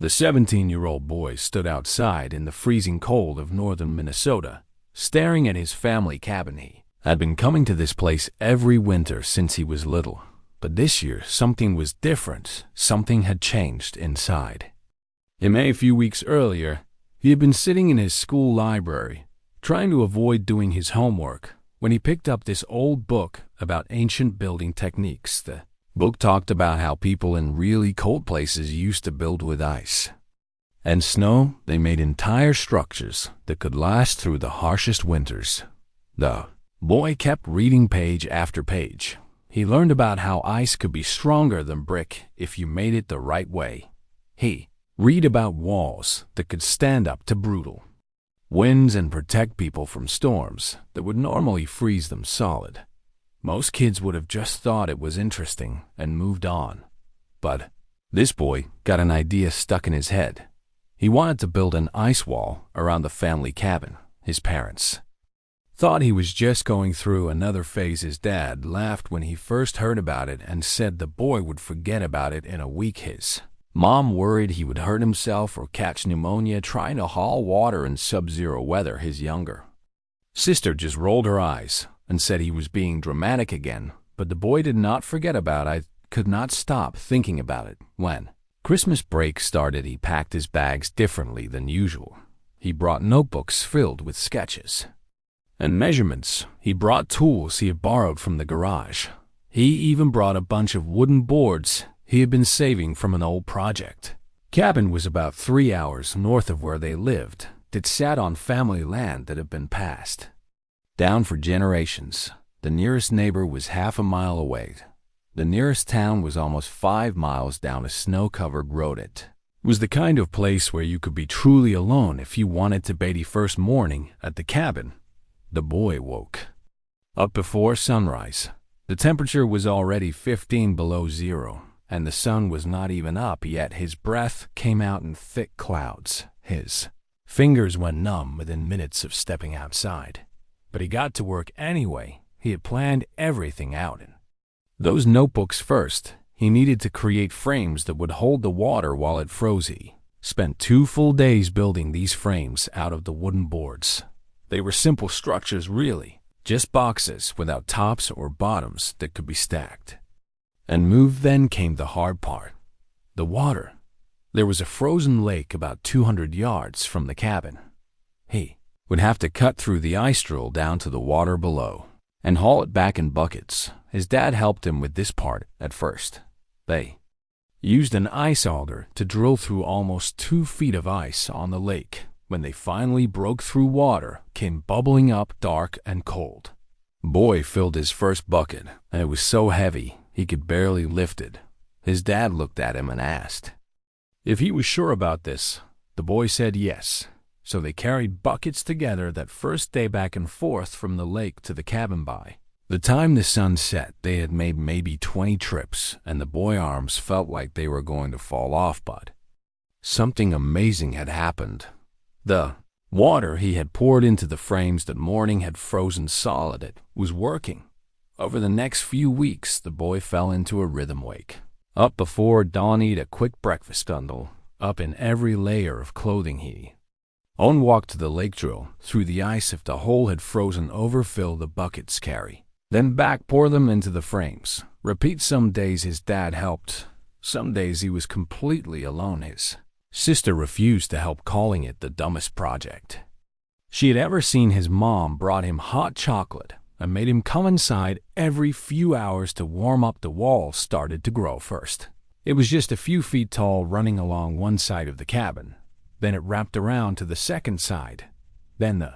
The 17-year-old boy stood outside in the freezing cold of northern Minnesota, staring at his family cabin. He had been coming to this place every winter since he was little, but this year something was different. Something had changed inside. A few weeks earlier, he had been sitting in his school library, trying to avoid doing his homework, when he picked up this old book about ancient building techniques. The book talked about how people in really cold places used to build with ice and snow. They made entire structures that could last through the harshest winters. The boy kept reading page after page. He learned about how ice could be stronger than brick if you made it the right way. He read about walls that could stand up to brutal winds and protect people from storms that would normally freeze them solid. Most kids would have just thought it was interesting and moved on. But this boy got an idea stuck in his head. He wanted to build an ice wall around the family cabin. His parents thought he was just going through another phase. His dad laughed when he first heard about it and said the boy would forget about it in a week. His mom worried he would hurt himself or catch pneumonia trying to haul water in sub-zero weather. His younger sister just rolled her eyes and said he was being dramatic again, but the boy did not forget about it. I could not stop thinking about it. When Christmas break started, he packed his bags differently than usual. He brought notebooks filled with sketches and measurements. He brought tools he had borrowed from the garage. He even brought a bunch of wooden boards he had been saving from an old project. Cabin was about 3 hours north of where they lived. It sat on family land that had been passed down for generations. The nearest neighbor was half a mile away. The nearest town was almost 5 miles down a snow-covered road. It was the kind of place where you could be truly alone if you wanted to. The first morning at the cabin, the boy woke up before sunrise. The temperature was already 15 below zero, and the sun was not even up yet. His breath came out in thick clouds. His fingers went numb within minutes of stepping outside. But he got to work anyway. He had planned everything out in those notebooks. First, he needed to create frames that would hold the water while it froze. He spent 2 full days building these frames out of the wooden boards. They were simple structures, really, just boxes without tops or bottoms that could be stacked and moved. Then came the hard part: the water. There was a frozen lake about 200 yards from the cabin. He would have to cut through the ice drill down to the water below and haul it back in buckets. His dad helped him with this part at first. They used an ice auger to drill through almost 2 feet of ice on the lake. When they finally broke through, water came bubbling up, dark and cold. Boy filled his first bucket, and it was so heavy he could barely lift it. His dad looked at him and asked if he was sure about this. The boy said yes. So they carried buckets together that first day back and forth from the lake to the cabin. By the time the sun set, they had made maybe 20 trips, and the boy's arms felt like they were going to fall off. But something amazing had happened. The water he had poured into the frames that morning had frozen solid. It was working. Over the next few weeks, the boy fell into a rhythm. Wake up before dawn, eat a quick breakfast, bundle up in every layer of clothing he own, walk to the lake, drill through the ice if the hole had frozen over, fill the buckets, carry then back, pour them into the frames. Repeat. Some days his dad helped. Some days he was completely alone. His sister refused to help, calling it the dumbest project she had ever seen. His mom brought him hot chocolate and made him come inside every few hours to warm up. The wall started to grow. First, it was just a few feet tall, running along one side of the cabin. Then it wrapped around to the second side. Then the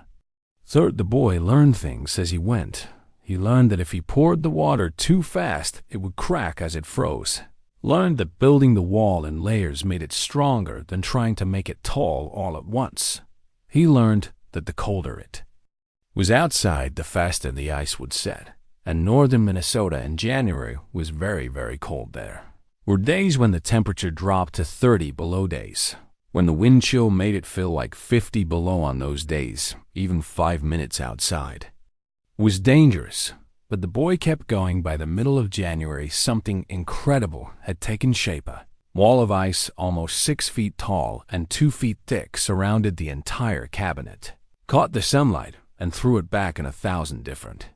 third. The boy learned things as he went. He learned that if he poured the water too fast, it would crack as it froze. Learned that building the wall in layers made it stronger than trying to make it tall all at once. He learned that the colder it was outside, the faster the ice would set. And northern Minnesota in January was very, very cold. There were days when the temperature dropped to 30 below, days when the wind chill made it feel like 50 below. On those days, even 5 minutes outside was dangerous. But the boy kept going. By the middle of January, something incredible had taken shape. A Wall of ice almost 6 feet tall and 2 feet thick surrounded the entire cabinet, caught the sunlight, and threw it back in 1,000 different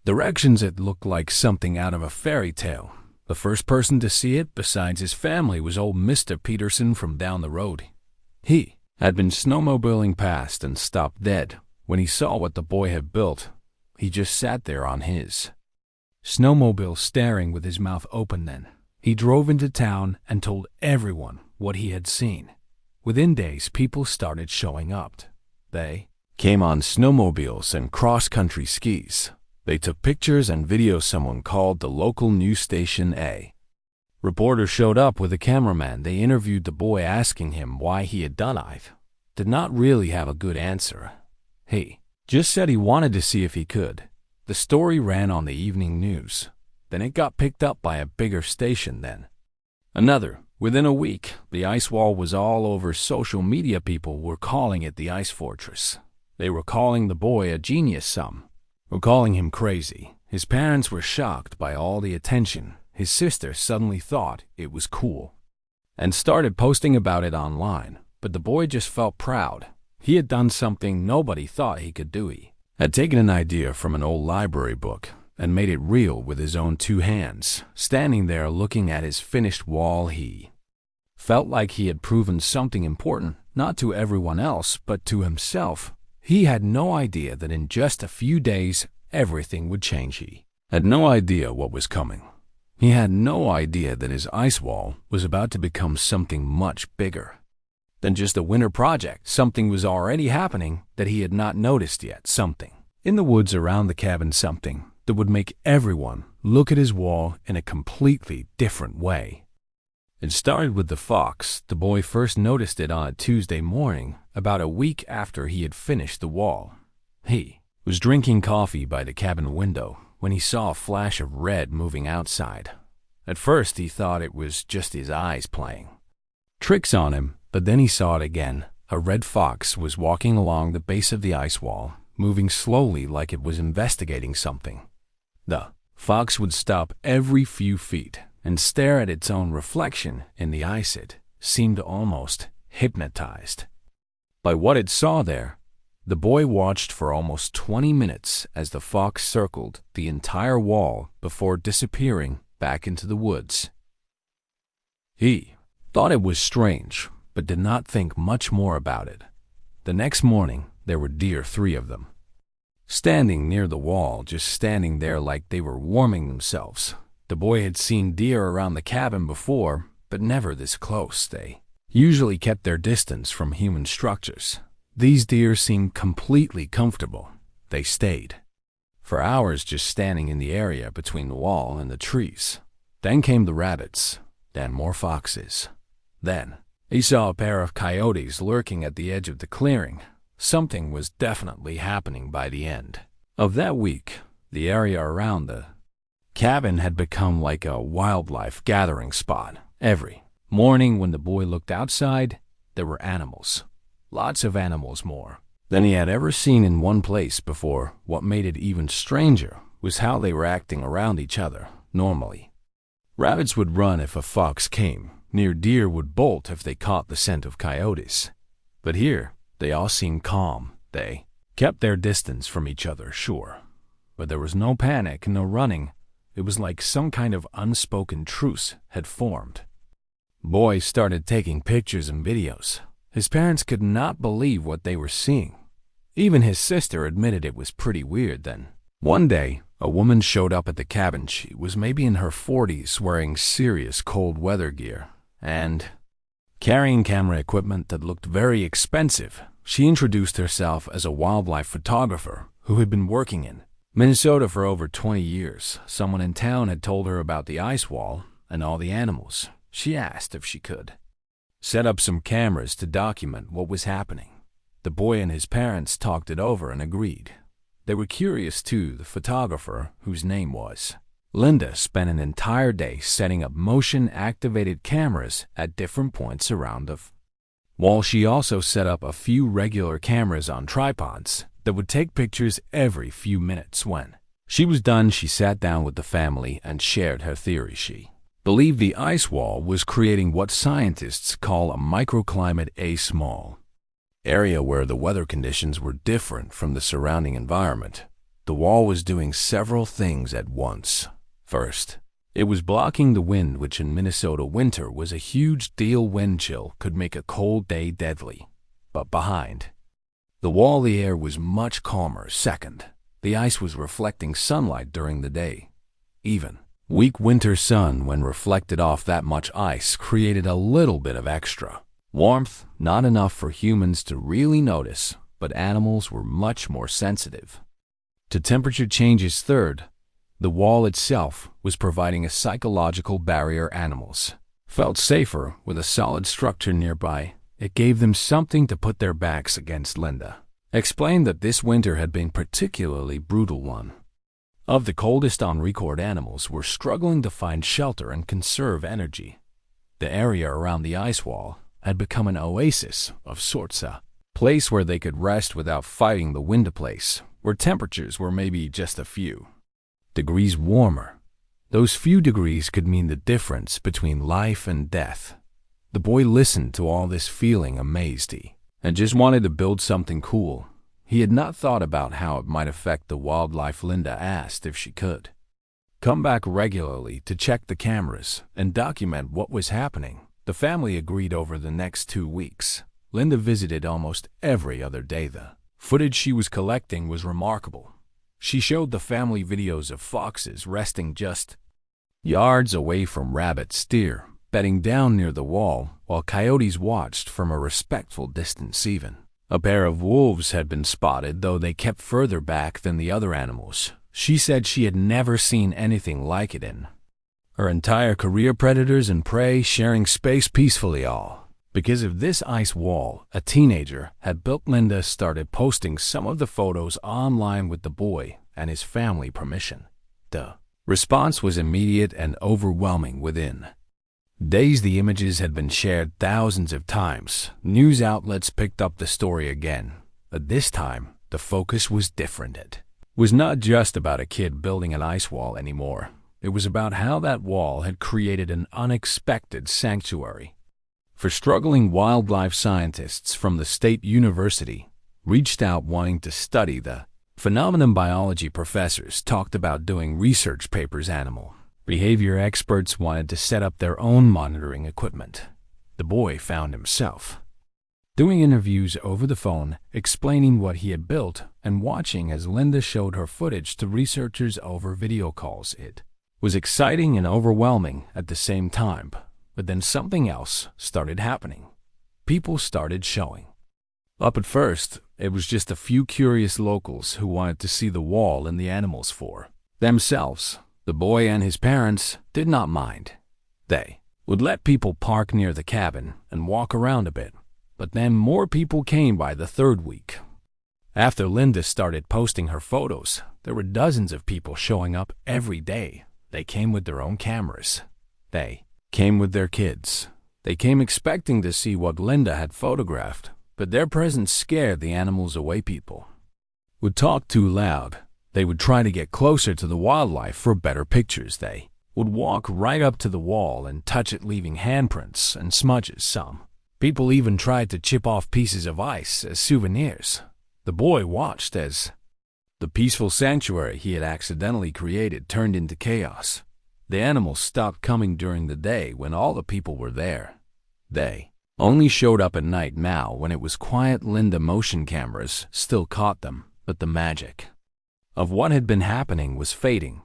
directions. It looked like something out of a fairy tale. The first person to see it besides his family was old Mr. Peterson from down the road. He had been snowmobiling past and stopped dead when he saw what the boy had built. He just sat there on his snowmobile staring with his mouth open. Then he drove into town and told everyone what he had seen. Within days, people started showing up. They came on snowmobiles and cross-country skis. They took pictures and videos. Someone called the local news station. A reporter showed up with a cameraman. They interviewed the boy, asking him why he had done it. Did not really have a good answer. He just said he wanted to see if he could. The story ran on the evening news. Then it got picked up by a bigger station. Then another. Within a week, the ice wall was all over social media. People were calling it the Ice Fortress. They were calling the boy a genius. Some were calling him crazy. His parents were shocked by all the attention. His sister suddenly thought it was cool and started posting about it online. But the boy just felt proud. He had done something nobody thought he could do. He had taken an idea from an old library book and made it real with his own 2 hands. Standing there looking at his finished wall, he felt like he had proven something important, not to everyone else, but to himself. He had no idea that in just a few days, everything would change. He had no idea what was coming. He had no idea that his ice wall was about to become something much bigger than just a winter project. Something was already happening that he had not noticed yet. Something in the woods around the cabin. Something that would make everyone look at his wall in a completely different way. It started with the fox. The boy first noticed it on a Tuesday morning, about a week after he had finished the wall. He was drinking coffee by the cabin window when he saw a flash of red moving outside. At first he thought it was just his eyes playing tricks on him, but then he saw it again. A red fox was walking along the base of the ice wall, moving slowly like it was investigating something. The fox would stop every few feet and stare at its own reflection in the ice. It seemed almost hypnotized by what it saw there. The boy watched for almost 20 minutes as the fox circled the entire wall before disappearing back into the woods. He thought it was strange, but did not think much more about it. The next morning, there were deer, 3 of them, standing near the wall, just standing there like they were warming themselves. The boy had seen deer around the cabin before, but never this close. They usually kept their distance from human structures. These deer seemed completely comfortable. They stayed for hours just standing in the area between the wall and the trees. Then came the rabbits, then more foxes. Then he saw a pair of coyotes lurking at the edge of the clearing. Something was definitely happening. By the end of that week, the area around the cabin had become like a wildlife gathering spot. Every morning when the boy looked outside, there were animals. Lots of animals, more than he had ever seen in one place before. What made it even stranger was how they were acting around each other. Normally, rabbits would run if a fox came near. Deer would bolt if they caught the scent of coyotes. But here, they all seemed calm. They kept their distance from each other, sure. But there was no panic, no running. It was like some kind of unspoken truce had formed. Boy started taking pictures and videos. His parents could not believe what they were seeing. Even his sister admitted it was pretty weird. Then, one day, a woman showed up at the cabin. She was maybe in her 40s, wearing serious cold weather gear and carrying camera equipment that looked very expensive. She introduced herself as a wildlife photographer who had been working in Minnesota for over 20 years. Someone in town had told her about the ice wall and all the animals. She asked if she could set up some cameras to document what was happening. The boy and his parents talked it over and agreed. They were curious too. The photographer, whose name was Linda, spent an entire day setting up motion-activated cameras at different points around the wall. She also set up a few regular cameras on tripods that would take pictures every few minutes. When she was done, she sat down with the family and shared her theory. She believed the ice wall was creating what scientists call a microclimate, a small area where the weather conditions were different from the surrounding environment. The wall was doing several things at once. First, it was blocking the wind, which in Minnesota winter was a huge deal. Wind chill could make a cold day deadly. But behind the wall, the air was much calmer. Second, the ice was reflecting sunlight during the day. Even weak winter sun, when reflected off that much ice, created a little bit of extra warmth, not enough for humans to really notice, but animals were much more sensitive to temperature changes. Third, the wall itself was providing a psychological barrier. Animals felt safer with a solid structure nearby. It gave them something to put their backs against. Linda explained that this winter had been particularly brutal. One of the coldest on record. Animals were struggling to find shelter and conserve energy. The area around the ice wall had become an oasis of sorts, a place where they could rest without fighting the wind, a place where temperatures were maybe just a few degrees warmer. Those few degrees could mean the difference between life and death. The boy listened to all this, feeling amazed. He had just wanted to build something cool. He had not thought about how it might affect the wildlife. Linda asked if she could come back regularly to check the cameras and document what was happening. The family agreed. Over the next 2 weeks, Linda visited almost every other day. The footage she was collecting was remarkable. She showed the family videos of foxes resting just yards away from rabbits, deer bedding down near the wall, while coyotes watched from a respectful distance. Even a pair of wolves had been spotted, though they kept further back than the other animals. She said she had never seen anything like it in her entire career. Predators and prey sharing space peacefully, all because of this ice wall a teenager had built. Linda started posting some of the photos online with the boy and his family permission. The response was immediate and overwhelming. Within days, the images had been shared thousands of times. News outlets picked up the story again, but this time the focus was different. It was not just about a kid building an ice wall anymore. It was about how that wall had created an unexpected sanctuary for struggling wildlife. Scientists from the state university reached out wanting to study the phenomenon. Biology professors talked about doing research papers. Animal behavior experts wanted to set up their own monitoring equipment. The boy found himself doing interviews over the phone, explaining what he had built and watching as Linda showed her footage to researchers over video calls. It was exciting and overwhelming at the same time. But then something else started happening. People started showing up. At first, it was just a few curious locals who wanted to see the wall and the animals for themselves. The boy and his parents did not mind. They would let people park near the cabin and walk around a bit. But then more people came by the third week. After Linda started posting her photos, there were dozens of people showing up every day. They came with their own cameras. They came with their kids. They came expecting to see what Linda had photographed, but their presence scared the animals away. People would talk too loud. They would try to get closer to the wildlife for better pictures. They would walk right up to the wall and touch it, leaving handprints and smudges. Some people even tried to chip off pieces of ice as souvenirs. The boy watched as the peaceful sanctuary he had accidentally created turned into chaos. The animals stopped coming during the day when all the people were there. They only showed up at night now when it was quiet. Linda motion cameras still caught them, but the magic of what had been happening was fading.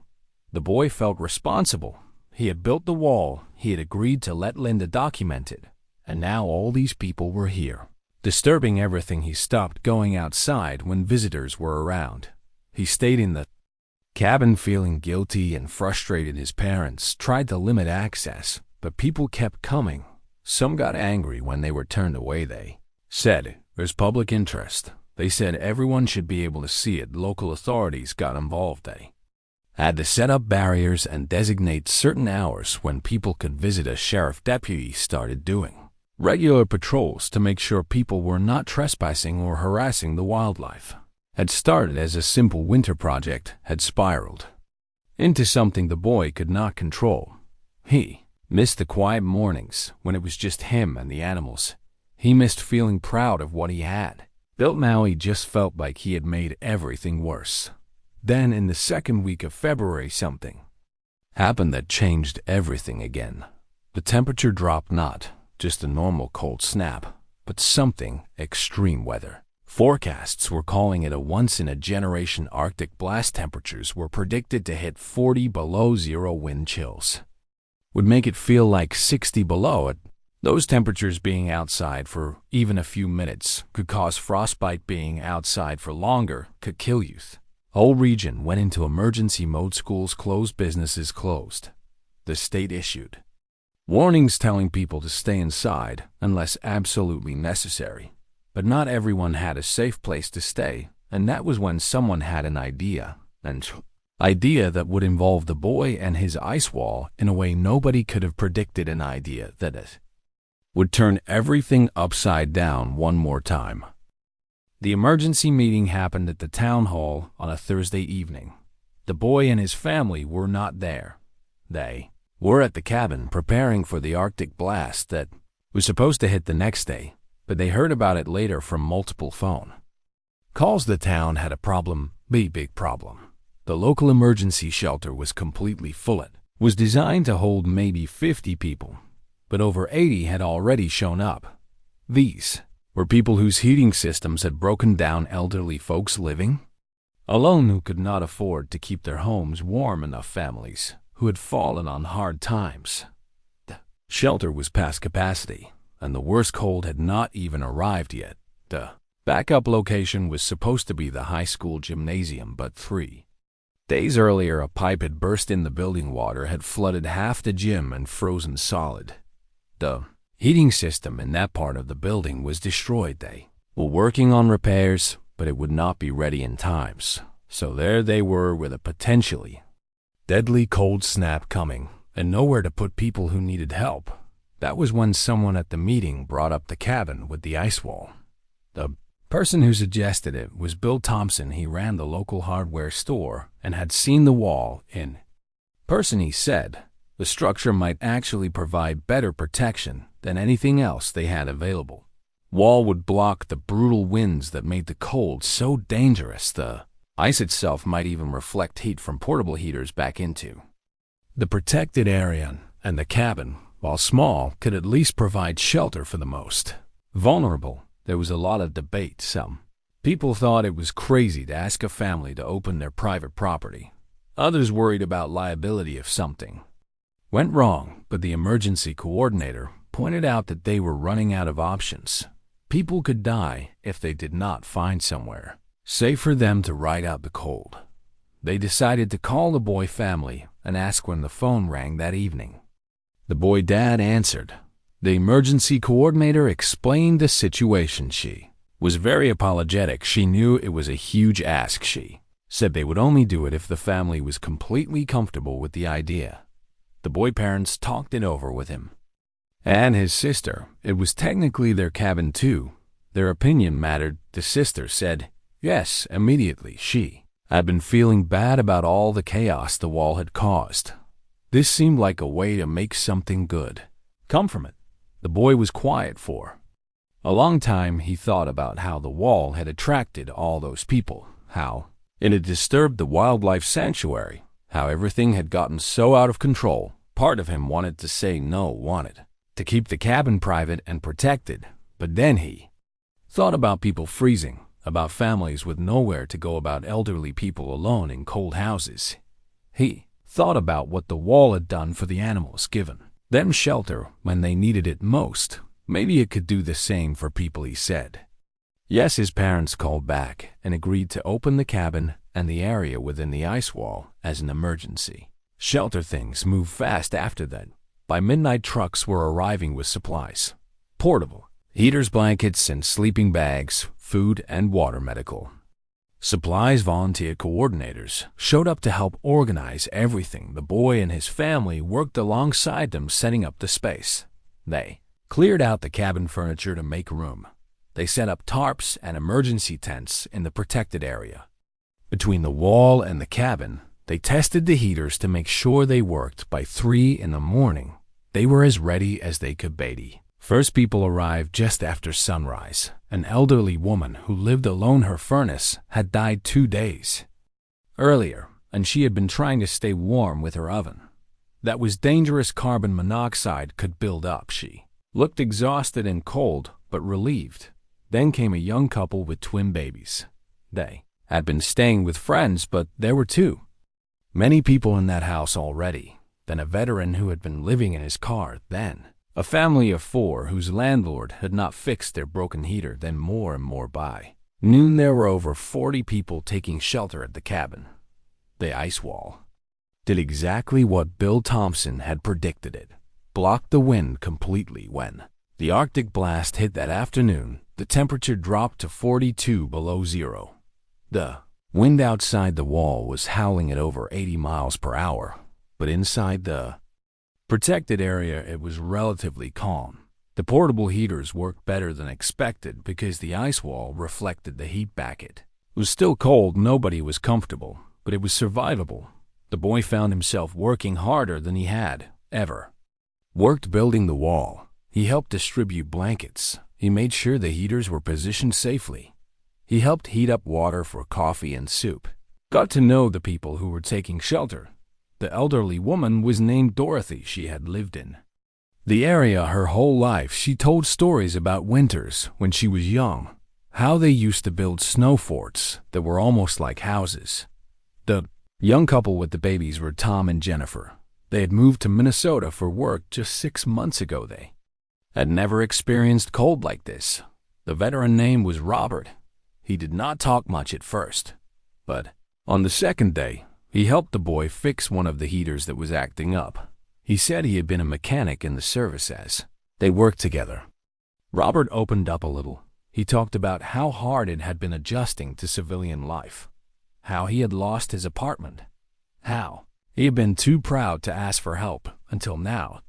The boy felt responsible. He had built the wall. He had agreed to let Linda document it. And now all these people were here, disturbing everything. He stopped going outside when visitors were around. He stayed in the cabin feeling guilty and frustrated. His parents tried to limit access, but people kept coming. Some got angry when they were turned away. They said, "There's public interest." They said everyone should be able to see it. Local authorities got involved. They had to set up barriers and designate certain hours when people could visit. A sheriff deputy started doing regular patrols to make sure people were not trespassing or harassing the wildlife. Had started as a simple winter project had spiraled into something the boy could not control. He Missed the quiet mornings when it was just him and the animals. He missed feeling proud of what he had built. Now he just felt like he had made everything worse. Then in the second week of February, something happened that changed everything again. The temperature dropped, not just a normal cold snap, but something extreme weather. Forecasts were calling it a once-in-a-generation Arctic blast. Temperatures were predicted to hit 40 below zero. Wind chills would make it feel like 60 below it. Those temperatures being outside for even a few minutes could cause frostbite. Being outside for longer could kill youth. Whole region went into emergency mode. Schools closed, businesses closed. The state issued warnings telling people to stay inside unless absolutely necessary. But not everyone had a safe place to stay, and that was when someone had an idea that would involve the boy and his ice wall in a way nobody could have predicted. An idea that it would turn everything upside down one more time. The emergency meeting happened at the town hall on a Thursday evening. The boy and his family were not there. They were at the cabin preparing for the Arctic blast that was supposed to hit the next day, but they heard about it later from multiple phone calls. The town had a problem, big problem. The local emergency shelter was completely full. It was designed to hold maybe 50 people, but over 80 had already shown up. These were people whose heating systems had broken down, elderly folks living alone who could not afford to keep their homes warm enough, families who had fallen on hard times. The shelter was past capacity, and the worst cold had not even arrived yet. The backup location was supposed to be the high school gymnasium, but 3 days earlier a pipe had burst in the building. Water had flooded half the gym and frozen solid. The heating system in that part of the building was destroyed. They were working on repairs, but it would not be ready in times. So there they were with a potentially deadly cold snap coming, and nowhere to put people who needed help. That was when someone at the meeting brought up the cabin with the ice wall. The person who suggested it was Bill Thompson. He ran the local hardware store and had seen the wall in person. He said the structure might actually provide better protection than anything else they had available. Wall would block the brutal winds that made the cold so dangerous. The ice itself might even reflect heat from portable heaters back into the protected area, and the cabin, while small, could at least provide shelter for the most vulnerable. There was a lot of debate. Some people thought it was crazy to ask a family to open their private property. Others worried about liability if something went wrong, but the emergency coordinator pointed out that they were running out of options. People could die if they did not find somewhere safe for them to ride out the cold. They decided to call the boy family and ask when the phone rang that evening. The boy dad answered. The emergency coordinator explained the situation. She was very apologetic. She knew it was a huge ask. She said they would only do it if the family was completely comfortable with the idea. The boy parents talked it over with him and his sister. It was technically their cabin too. Their opinion mattered. The sister said yes immediately. She had been feeling bad about all the chaos the wall had caused. This seemed like a way to make something good come from it. The boy was quiet for a long time. He thought about how the wall had attracted all those people, how it had disturbed the wildlife sanctuary, how everything had gotten so out of control. Part of him wanted to say no, wanted to keep the cabin private and protected, but then he thought about people freezing, about families with nowhere to go, about elderly people alone in cold houses. He thought about what the wall had done for the animals, given them shelter when they needed it most. Maybe it could do the same for people, he said. Yes, his parents called back and agreed to open the cabin and the area within the ice wall as an emergency shelter. Things moved fast after that. By midnight, trucks were arriving with supplies, portable heaters, blankets, and sleeping bags, food and water, medical supplies. Volunteer coordinators showed up to help organize everything. The boy and his family worked alongside them, setting up the space. They cleared out the cabin furniture to make room. They set up tarps and emergency tents in the protected area. Between the wall and the cabin, they tested the heaters to make sure they worked. By 3 in the morning, They were as ready as they could be. First people arrived just after sunrise. An elderly woman who lived alone. Her furnace had died 2 days earlier, and she had been trying to stay warm with her oven. That was dangerous. Carbon monoxide could build up. She looked exhausted and cold, but relieved. Then came a young couple with twin babies. They had been staying with friends, but there were too many people in that house already. Then a veteran who had been living in his car. Then a family of 4 whose landlord had not fixed their broken heater. Then more and more. By noon there were over 40 people taking shelter at the cabin. The ice wall did exactly what Bill Thompson had predicted. It blocked the wind completely. When the Arctic blast hit that afternoon, the temperature dropped to 42 below zero. The wind outside the wall was howling at over 80 miles per hour, but inside the protected area it was relatively calm. The portable heaters worked better than expected because the ice wall reflected the heat back. It was still cold. Nobody was comfortable, but it was survivable. The boy found himself working harder than he had ever worked building the wall. He helped distribute blankets. He made sure the heaters were positioned safely. He helped heat up water for coffee and soup. Got to know the people who were taking shelter. The elderly woman was named Dorothy. She had lived in the area her whole life. She told stories about winters when she was young, how they used to build snow forts that were almost like houses. The young couple with the babies were Tom and Jennifer. They had moved to Minnesota for work just 6 months ago. They had never experienced cold like this. The veteran name was Robert. He did not talk much at first, but on the second day, he helped the boy fix one of the heaters that was acting up. He said he had been a mechanic in the service as they worked together. Robert opened up a little. He talked about how hard it had been adjusting to civilian life, how he had lost his apartment, how he had been too proud to ask for help until now.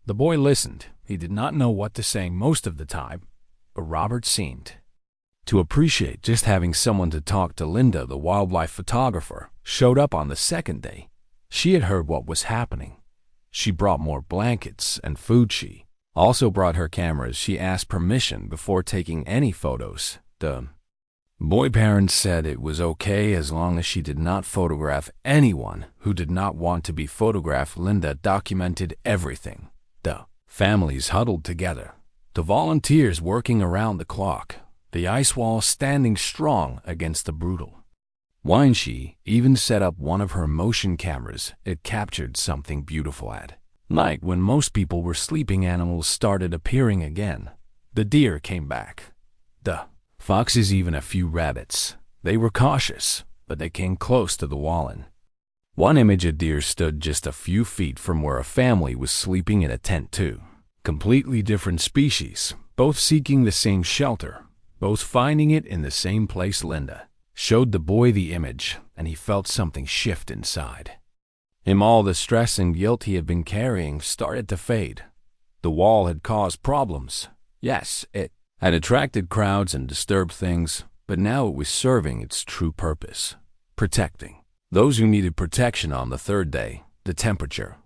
The boy listened. He did not know what to say most of the time, but Robert seemed to appreciate just having someone to talk to. Linda, the wildlife photographer, showed up on the second day. She had heard what was happening. She brought more blankets and food. She also brought her cameras. She asked permission before taking any photos. The boy parents said it was okay as long as she did not photograph anyone who did not want to be photographed. Linda documented everything. The families huddled together, the volunteers working around the clock, the ice wall standing strong against the brutal wind. She even set up one of her motion cameras. It captured something beautiful at night when most people were sleeping. Animals started appearing again. The deer came back, the foxes, even a few rabbits. They were cautious, but they came close to the wall. In one image, a deer stood just a few feet from where a family was sleeping in a tent. Two completely different species, both seeking the same shelter, both finding it in the same place. Linda showed the boy the image, and he felt something shift inside him. All the stress and guilt he had been carrying started to fade. The wall had caused problems. Yes, it had attracted crowds and disturbed things, but now it was serving its true purpose, protecting those who needed protection. On the third day, the temperature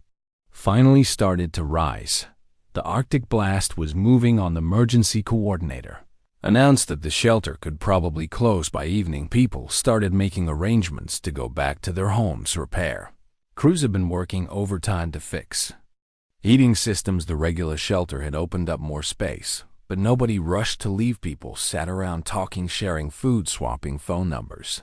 finally started to rise. The Arctic blast was moving on. The emergency coordinator announced that the shelter could probably close by evening. People started making arrangements to go back to their homes. Repair crews had been working overtime to fix heating systems. The regular shelter had opened up more space, but nobody rushed to leave. People sat around talking, sharing food, swapping phone numbers.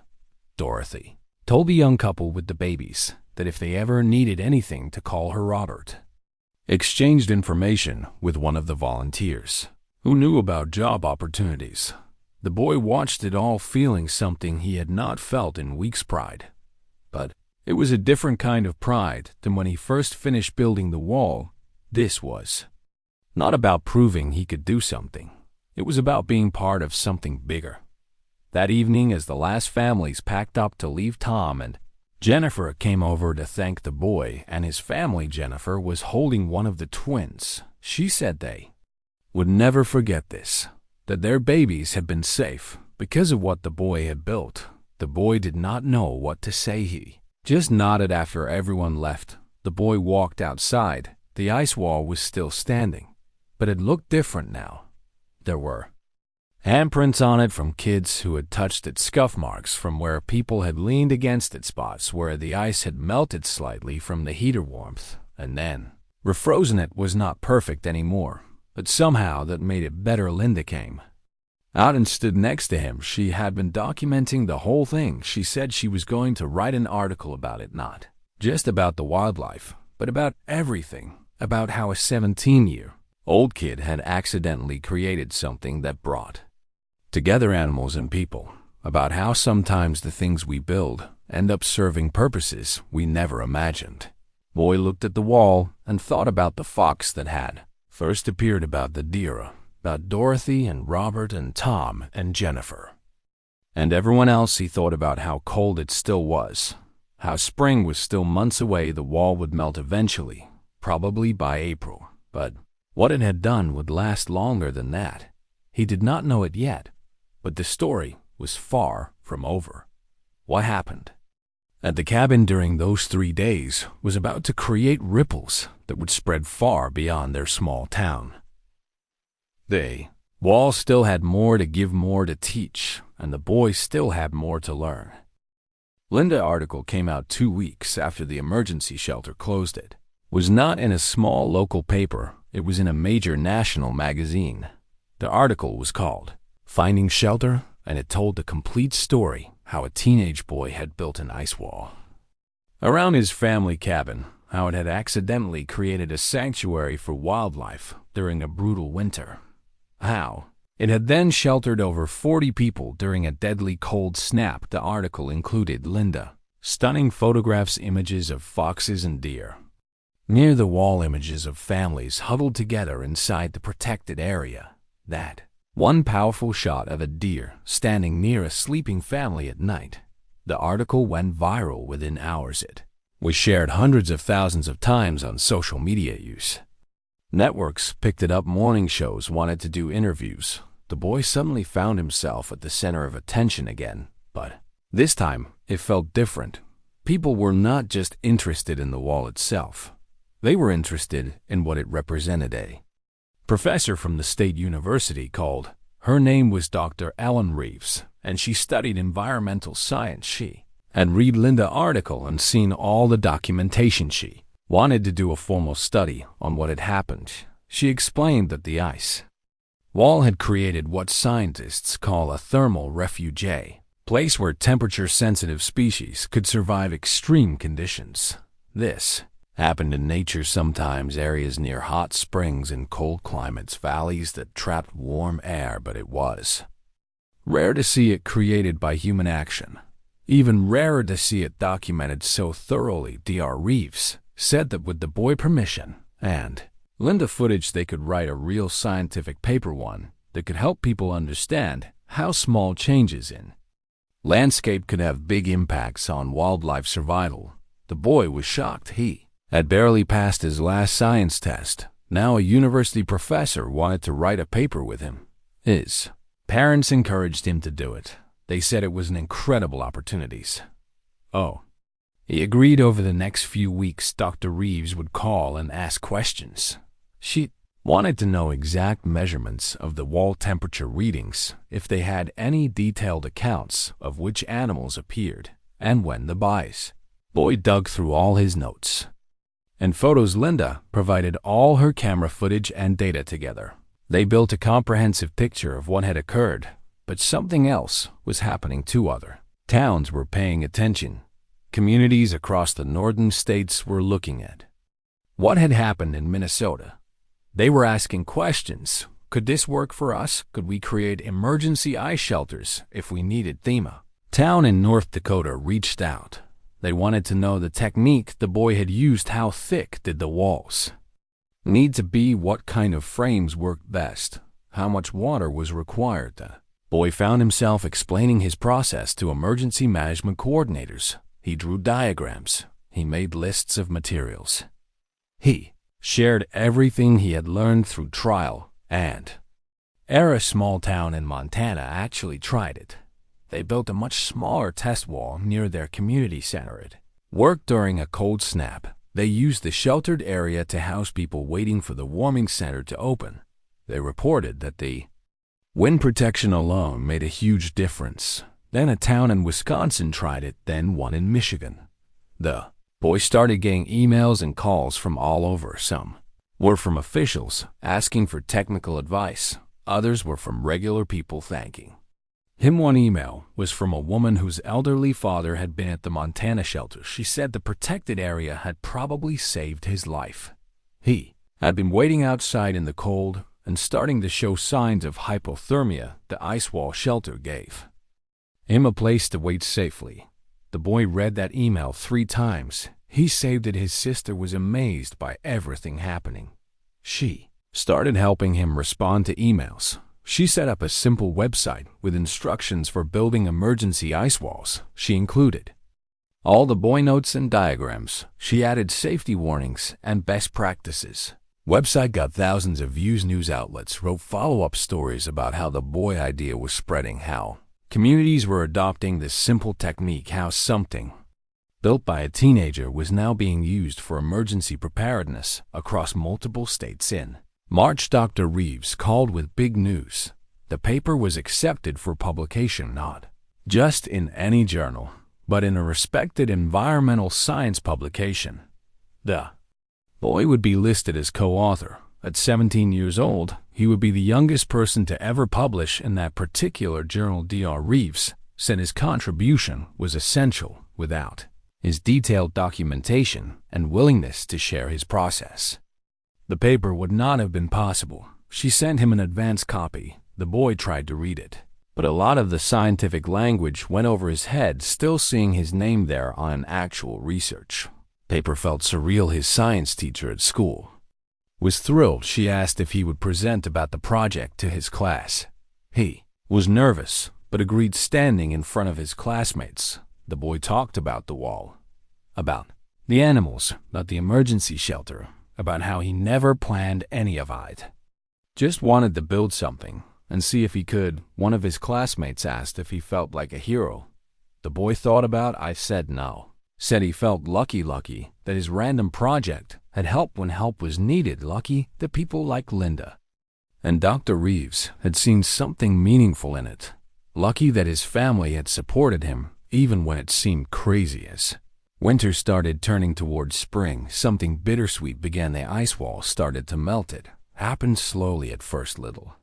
Dorothy told the young couple with the babies that if they ever needed anything to call her. Robert exchanged information with one of the volunteers who knew about job opportunities. The boy watched it all, feeling something he had not felt in weeks. Pride. But it was a different kind of pride than when he first finished building the wall. This was not about proving he could do something. It was about being part of something bigger. That evening, as the last families packed up to leave, Tom and Jennifer came over to thank the boy and his family. Jennifer was holding one of the twins. She said they would never forget this, that their babies had been safe because of what the boy had built. The boy did not know what to say. He just nodded after everyone left. The boy walked outside. The ice wall was still standing, but it looked different now. There were handprints on it from kids who had touched it, scuff marks from where people had leaned against it, spots where the ice had melted slightly from the heater warmth, and then refrozen. It was not perfect anymore, but somehow that made it better. Linda came out and stood next to him. She had been documenting the whole thing. She said she was going to write an article about it, not just about the wildlife, but about everything, about how a 17-year-old kid had accidentally created something that brought together animals and people, about how sometimes the things we build end up serving purposes we never imagined. Boy looked at the wall and thought about the fox that had first appeared, about the deer, about Dorothy and Robert and Tom and Jennifer, and everyone else. He thought about how cold it still was, how spring was still months away. The wall would melt eventually, probably by April, but what it had done would last longer than that. He did not know it yet, but the story was far from over. What happened at the cabin during those 3 days was about to create ripples that would spread far beyond their small town. The wall still had more to give, more to teach, and the boys still had more to learn. Linda's article came out 2 weeks after the emergency shelter closed. It was not in a small local paper. It was in a major national magazine. The article was called Finding Shelter, and it told the complete story, how a teenage boy had built an ice wall around his family cabin, how it had accidentally created a sanctuary for wildlife during a brutal winter, how it had then sheltered over 40 people during a deadly cold snap. The article included Linda stunning photographs, images of foxes and deer near the wall, images of families huddled together inside the protected area. That one powerful shot of a deer standing near a sleeping family at night. The article went viral within hours. It was shared hundreds of thousands of times on social media use. Networks picked it up. Morning shows wanted to do interviews. The boy suddenly found himself at the center of attention again, but this time it felt different. People were not just interested in the wall itself. They were interested in what it represented. A professor from the state university called. Her name was Dr. Ellen Reeves, and she studied environmental science. She had read Linda's article and seen all the documentation. She wanted to do a formal study on what had happened. She explained that the ice wall had created what scientists call a thermal refuge, a place where temperature-sensitive species could survive extreme conditions. This happened in nature sometimes, areas near hot springs in cold climates, valleys that trapped warm air, but it was rare to see it created by human action. Even rarer to see it documented so thoroughly. Dr. Reeves said that with the boy permission and Linda footage, they could write a real scientific paper, one that could help people understand how small changes in landscape could have big impacts on wildlife survival. The boy was shocked. He had barely passed his last science test. Now a university professor wanted to write a paper with him. His parents encouraged him to do it. They said it was an incredible opportunity. Oh, he agreed. Over the next few weeks, Dr. Reeves would call and ask questions. She wanted to know exact measurements of the wall temperature readings, if they had any detailed accounts of which animals appeared and when. The boy dug through all his notes and photos. Linda provided all her camera footage and data together. They built a comprehensive picture of what had occurred, but something else was happening too. Other towns were paying attention. Communities across the northern states were looking at what had happened in Minnesota. They were asking questions. Could this work for us? Could we create emergency ice shelters if we needed them? A town in North Dakota reached out. They wanted to know the technique the boy had used. How thick did the walls need to be? What kind of frames worked best? How much water was required? The boy found himself explaining his process to emergency management coordinators. He drew diagrams. He made lists of materials. He shared everything he had learned through trial and error. A small town in Montana actually tried it. They built a much smaller test wall near their community center. It worked during a cold snap. They used the sheltered area to house people waiting for the warming center to open. They reported that the wind protection alone made a huge difference. Then a town in Wisconsin tried it, then one in Michigan. The boys started getting emails and calls from all over. Some were from officials asking for technical advice. Others were from regular people thanking him. One email was from a woman whose elderly father had been at the Montana shelter. She said the protected area had probably saved his life. He had been waiting outside in the cold and starting to show signs of hypothermia. The ice wall shelter gave him a place to wait safely. The boy read that email 3 times. He saved it. His sister was amazed by everything happening. She started helping him respond to emails. She set up a simple website with instructions for building emergency ice walls. She included all the boy notes and diagrams. She added safety warnings and best practices. Website got thousands of views. News outlets wrote follow-up stories about how the boy idea was spreading, how communities were adopting this simple technique, how something built by a teenager was now being used for emergency preparedness across multiple states. In March, Dr. Reeves called with big news. The paper was accepted for publication not just in any journal, but in a respected environmental science publication. The boy would be listed as co-author. At 17 years old, he would be the youngest person to ever publish in that particular journal. Dr. Reeves said his contribution was essential. Without his detailed documentation and willingness to share his process, the paper would not have been possible. She sent him an advance copy. The boy tried to read it, but a lot of the scientific language went over his head. Still seeing his name there on actual research paper felt surreal. His science teacher at school was thrilled. She asked if he would present about the project to his class. He was nervous, but agreed. Standing in front of his classmates, the boy talked about the wall, about the animals, about the emergency shelter, about how he never planned any of it. Just wanted to build something and see if he could. One of his classmates asked if he felt like a hero. The boy thought about. I said no. Said he felt lucky that his random project had helped when help was needed. Lucky that people like Linda and Dr. Reeves had seen something meaningful in it. Lucky that his family had supported him even when it seemed crazy. As winter started turning towards spring, something bittersweet began. The ice wall started to melt. It happened slowly at first, little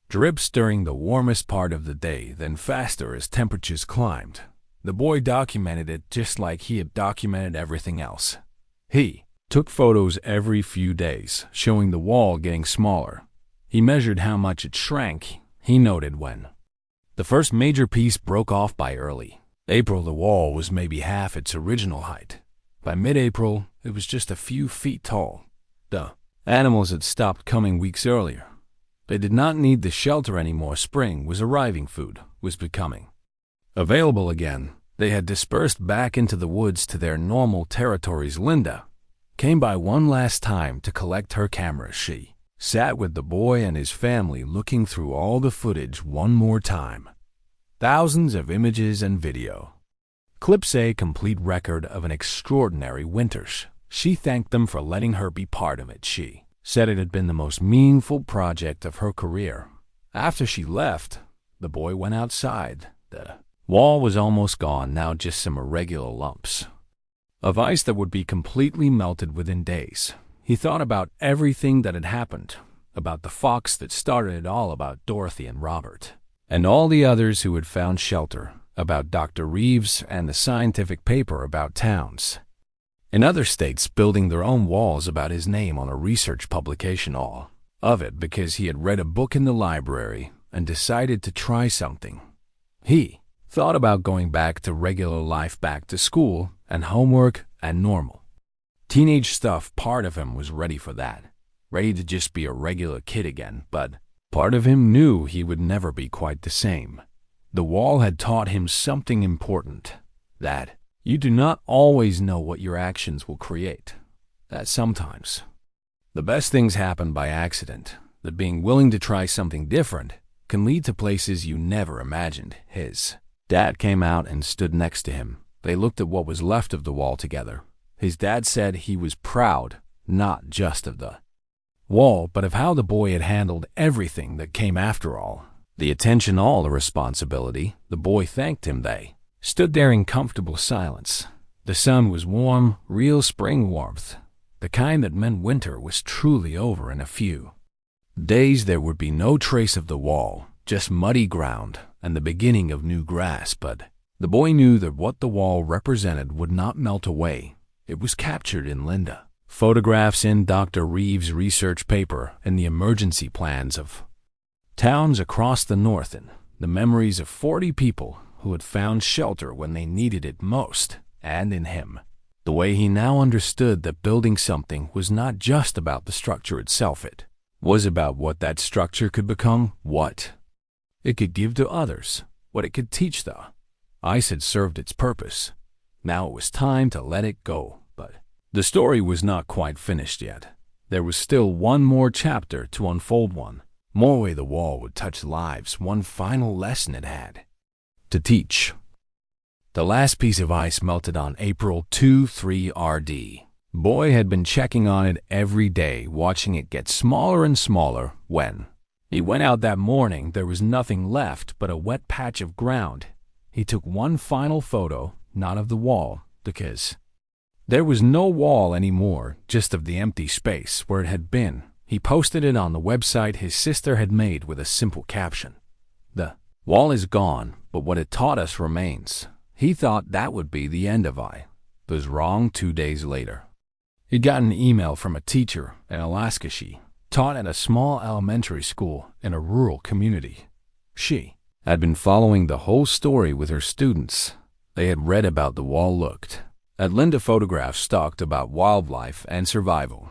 drips during the warmest part of the day, then faster as temperatures climbed. The boy documented it just like he had documented everything else. He took photos every few days, showing the wall getting smaller. He measured how much it shrank. He noted when the first major piece broke off. By early April, the wall was maybe half its original height. By mid-April, it was just a few feet tall. The animals had stopped coming weeks earlier. They did not need the shelter anymore. Spring was arriving. Food was becoming available again. They had dispersed back into the woods to their normal territories. Linda came by one last time to collect her camera. She sat with the boy and his family, looking through all the footage one more time. Thousands of images and video clips, a complete record of an extraordinary winter. She thanked them for letting her be part of it. She said it had been the most meaningful project of her career. After she left, the boy went outside. The wall was almost gone, now just some irregular lumps of ice that would be completely melted within days. He thought about everything that had happened, about the fox that started it all, about Dorothy and Robert, and all the others who had found shelter, about Dr. Reeves and the scientific paper, about towns in other states building their own walls, about his name on a research publication. All of it because he had read a book in the library and decided to try something. He thought about going back to regular life, back to school and homework and normal teenage stuff. Part of him was ready for that, ready to just be a regular kid again, but part of him knew he would never be quite the same. The wall had taught him something important, that you do not always know what your actions will create, that sometimes the best things happen by accident, that being willing to try something different can lead to places you never imagined. His dad came out and stood next to him. They looked at what was left of the wall together. His dad said he was proud, not just of the wall, but of how the boy had handled everything that came after all. The attention, all the responsibility. The boy thanked him. They stood there in comfortable silence. The sun was warm, real spring warmth, the kind that meant winter was truly over in a few days. There would be no trace of the wall, just muddy ground and the beginning of new grass, but the boy knew that what the wall represented would not melt away. It was captured in Linda photographs, in Dr. Reeves' research paper, in the emergency plans of towns across the north, and the memories of 40 people who had found shelter when they needed it most, and in him. The way he now understood that building something was not just about the structure itself, it was about what that structure could become, what it could give to others, what it could teach. The ice had served its purpose. Now it was time to let it go. But the story was not quite finished yet. There was still one more chapter to unfold, one more way the wall would touch lives, one final lesson it had to teach. The last piece of ice melted on April 23 RD. Boy had been checking on it every day, watching it get smaller and smaller. When he went out that morning, there was nothing left but a wet patch of ground. He took one final photo, not of the wall, because there was no wall anymore, just of the empty space where it had been. He posted it on the website his sister had made with a simple caption. "The wall is gone, but what it taught us remains." He thought that would be the end of I. Was wrong. 2 days later, he got an email from a teacher in Alaska. She taught at a small elementary school in a rural community. She had been following the whole story with her students. They had read about the wall, looked at Linda photographs, talked about wildlife and survival,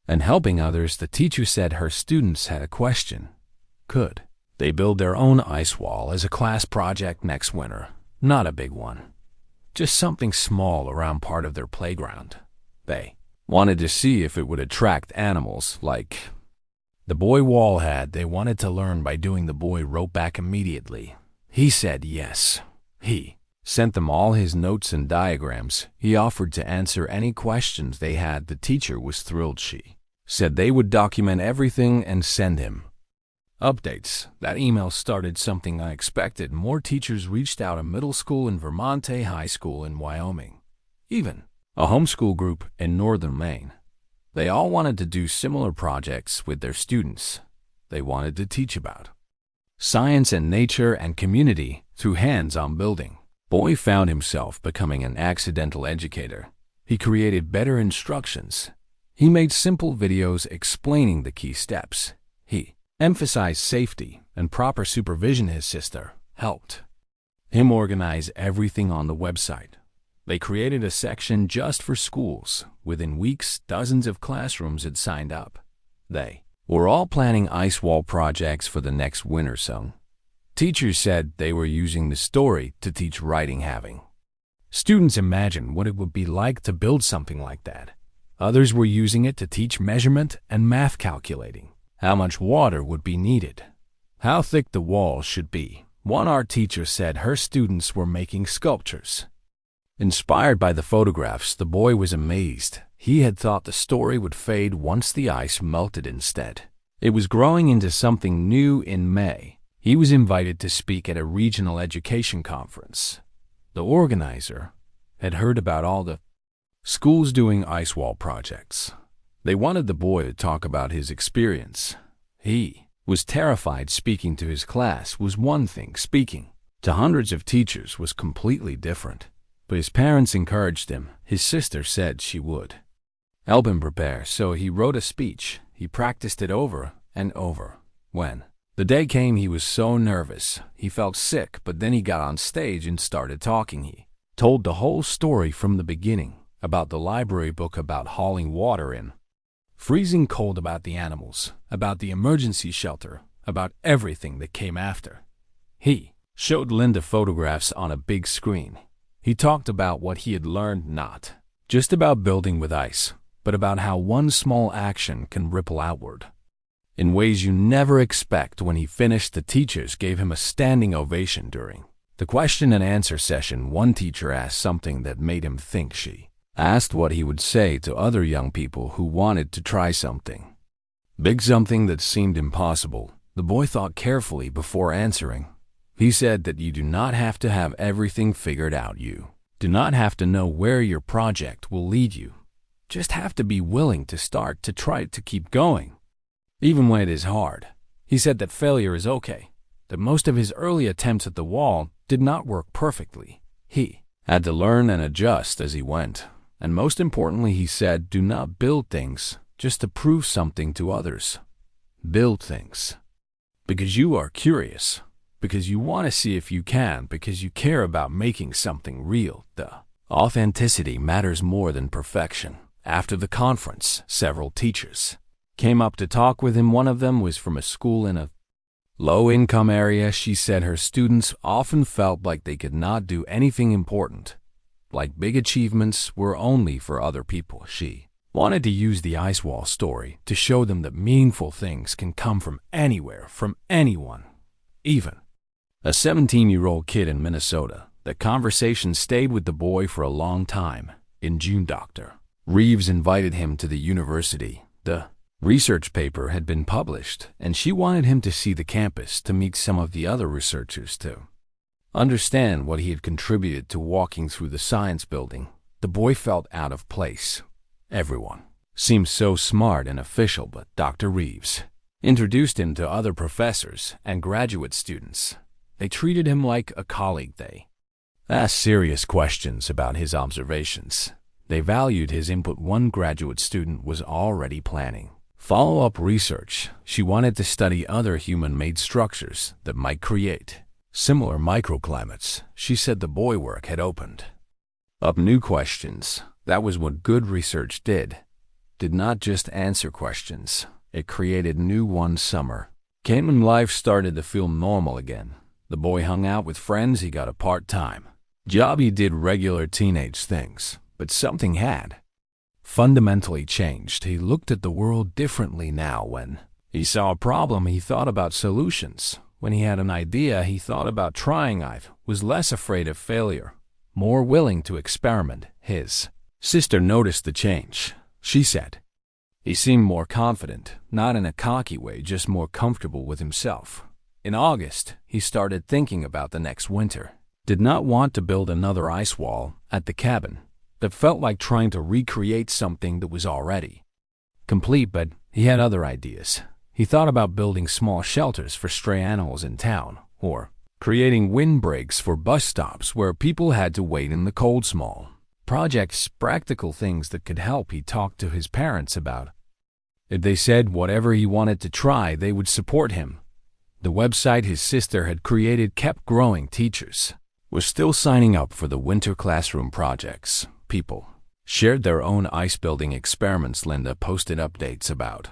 and helping others. The teacher said her students had a question. Could they build their own ice wall as a class project next winter? Not a big one, just something small around part of their playground. They wanted to see if it would attract animals like the boy wall had. They wanted to learn by doing. The boy wrote back immediately. He said yes. He sent them all his notes and diagrams. He offered to answer any questions they had. The teacher was thrilled. She said they would document everything and send him updates. That email started something unexpected. More teachers reached out. A middle school in Vermont, a high school in Wyoming, even a homeschool group in northern Maine. They all wanted to do similar projects with their students. They wanted to teach about science and nature and community through hands-on building. Boy found himself becoming an accidental educator. He created better instructions. He made simple videos explaining the key steps. He emphasized safety and proper supervision. His sister helped him organize everything on the website. They created a section just for schools. Within weeks, dozens of classrooms had signed up. They were all planning ice wall projects for the next winter. Some teachers said they were using the story to teach writing, having students imagine what it would be like to build something like that. Others were using it to teach measurement and math, calculating how much water would be needed, how thick the wall should be. One art teacher said her students were making sculptures inspired by the photographs. The boy was amazed. He had thought the story would fade once the ice melted. Instead, it was growing into something new. In May, he was invited to speak at a regional education conference. The organizer had heard about all the schools doing ice wall projects. They wanted the boy to talk about his experience. He was terrified. Speaking to his class was one thing. Speaking to hundreds of teachers was completely different. But his parents encouraged him. His sister said she would help him prepare, so he wrote a speech. He practiced it over and over. When the day came, he was so nervous. He felt sick, but then he got on stage and started talking. He told the whole story from the beginning, about the library book, about hauling water in freezing cold, about the animals, about the emergency shelter, about everything that came after. He showed Linda photographs on a big screen. He talked about what he had learned, not just about building with ice, but about how one small action can ripple outward in ways you never expect. When he finished, the teachers gave him a standing ovation. During the question and answer session, one teacher asked something that made him think. She asked what he would say to other young people who wanted to try something. Big something that seemed impossible. The boy thought carefully before answering. He said that you do not have to have everything figured out. You do not have to know where your project will lead you. Just have to be willing to start, to try to keep going, even when it is hard. He said that failure is okay, that most of his early attempts at the wall did not work perfectly. He had to learn and adjust as he went. And most importantly, he said, do not build things just to prove something to others. Build things because you are curious, because you want to see if you can, because you care about making something real. The authenticity matters more than perfection. After the conference, several teachers came up to talk with him. One of them was from a school in a low-income area. She said her students often felt like they could not do anything important, like big achievements were only for other people. She wanted to use the ice wall story to show them that meaningful things can come from anywhere, from anyone, even a 17-year-old kid in Minnesota. The conversation stayed with the boy for a long time. In June, Dr. Reeves invited him to the university. The research paper had been published, and she wanted him to see the campus, to meet some of the other researchers, to understand what he had contributed to walking through the science building. The boy felt out of place. Everyone seemed so smart and official, but Dr. Reeves introduced him to other professors and graduate students. They treated him like a colleague. They asked serious questions about his observations. They valued his input. One graduate student was already planning follow-up research. She wanted to study other human-made structures that might create similar microclimates. She said the boy work had opened up new questions. That was what good research did not just answer questions. It created new ones. Summer came and life started to feel normal again. The boy hung out with friends. He got a part-time job. He did regular teenage things. But something had fundamentally changed. He looked at the world differently now. When he saw a problem, he thought about solutions. When he had an idea, he thought about trying. I was less afraid of failure, more willing to experiment. His sister noticed the change. She said he seemed more confident, not in a cocky way, just more comfortable with himself. In August, he started thinking about the next winter. Did not want to build another ice wall at the cabin. That felt like trying to recreate something that was already complete, but he had other ideas. He thought about building small shelters for stray animals in town, or creating windbreaks for bus stops where people had to wait in the cold. Small projects, practical things that could help. He talked to his parents about it. They said whatever he wanted to try, they would support him. The website his sister had created kept growing. Teachers were still signing up for the winter classroom projects. People shared their own ice building experiments. Linda posted updates about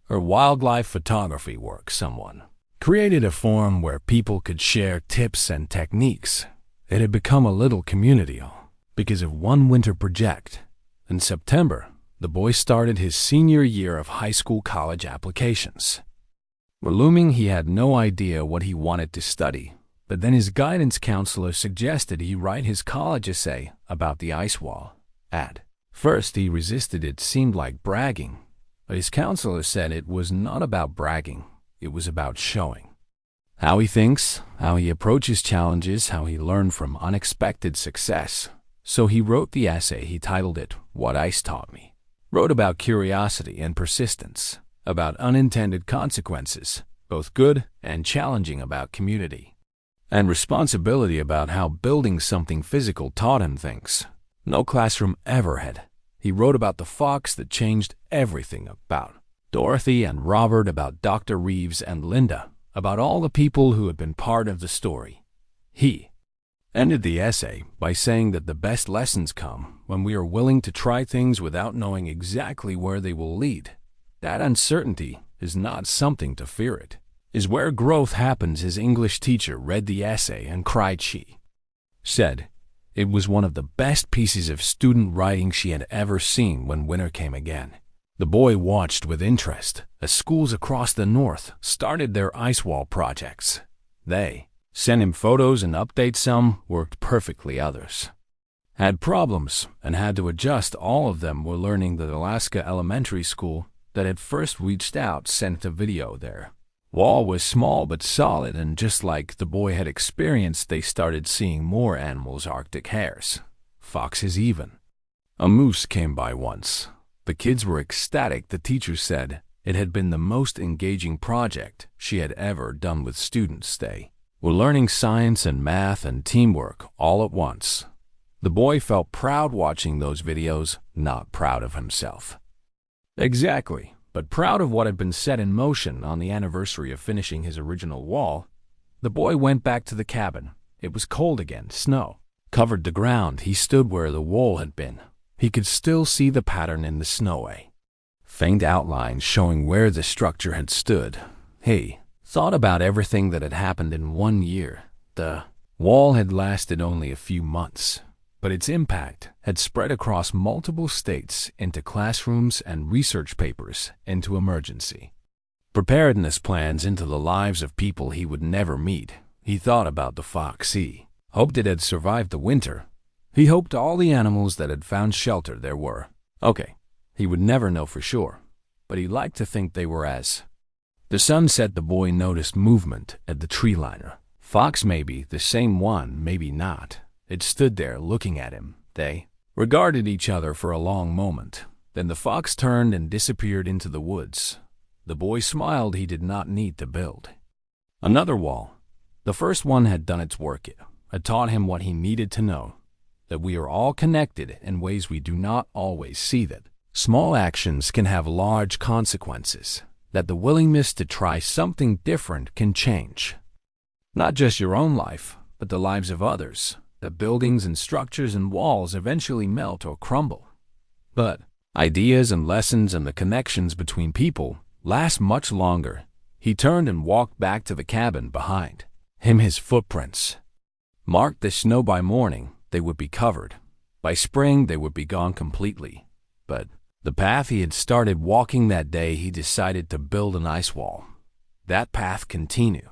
her wildlife photography work. Someone created a forum where people could share tips and techniques. It had become a little community all because of one winter project. In September, the boy started his senior year of high school. College applications were looming. He had no idea what he wanted to study. But then his guidance counselor suggested he write his college essay about the ice wall. At first he resisted. It seemed like bragging. But his counselor said it was not about bragging. It was about showing how he thinks, how he approaches challenges, how he learned from unexpected success. So he wrote the essay. He titled it, What Ice Taught Me. Wrote about curiosity and persistence, about unintended consequences, both good and challenging, about community and responsibility, about how building something physical taught him things no classroom ever had. He wrote about the fox that changed everything, about Dorothy and Robert, about Dr. Reeves and Linda, about all the people who had been part of the story. He ended the essay by saying that the best lessons come when we are willing to try things without knowing exactly where they will lead. That uncertainty is not something to fear. It is where growth happens. His English teacher read the essay and cried. She said it was one of the best pieces of student writing she had ever seen. When winter came again, the boy watched with interest as schools across the north started their ice wall projects. They sent him photos and updates. Some worked perfectly, others had problems and had to adjust. All of them were learning that Alaska elementary school that had first reached out sent a video there. Wall was small but solid, and just like the boy had experienced, they started seeing more animals, Arctic hares, foxes even. A moose came by once. The kids were ecstatic. The teacher said it had been the most engaging project she had ever done with students. They were learning science and math and teamwork all at once. The boy felt proud watching those videos, not proud of himself. Exactly, but proud of what had been set in motion. On the anniversary of finishing his original wall, the boy went back to the cabin. It was cold again. Snow covered the ground. He stood where the wall had been. He could still see the pattern in the snow, a faint outline showing where the structure had stood. He thought about everything that had happened in 1 year. The wall had lasted only a few months, but its impact had spread across multiple states, into classrooms and research papers, into emergency preparedness plans, into the lives of people he would never meet. He thought about the fox. He hoped it had survived the winter. He hoped all the animals that had found shelter there were okay. He would never know for sure, but he liked to think they were. As the sun set, the boy noticed movement at the tree liner. Fox, maybe the same one, maybe not. It stood there looking at him. They regarded each other for a long moment. Then the fox turned and disappeared into the woods. The boy smiled. He did not need to build another wall. The first one had done its work. It had taught him what he needed to know, that we are all connected in ways we do not always see, that small actions can have large consequences, that the willingness to try something different can change not just your own life, but the lives of others. That buildings and structures and walls eventually melt or crumble, but ideas and lessons and the connections between people last much longer. He turned and walked back to the cabin. Behind him, his footprints marked the snow. By morning, they would be covered. By spring, they would be gone completely. But the path he had started walking that day, he decided to build an ice wall. That path continued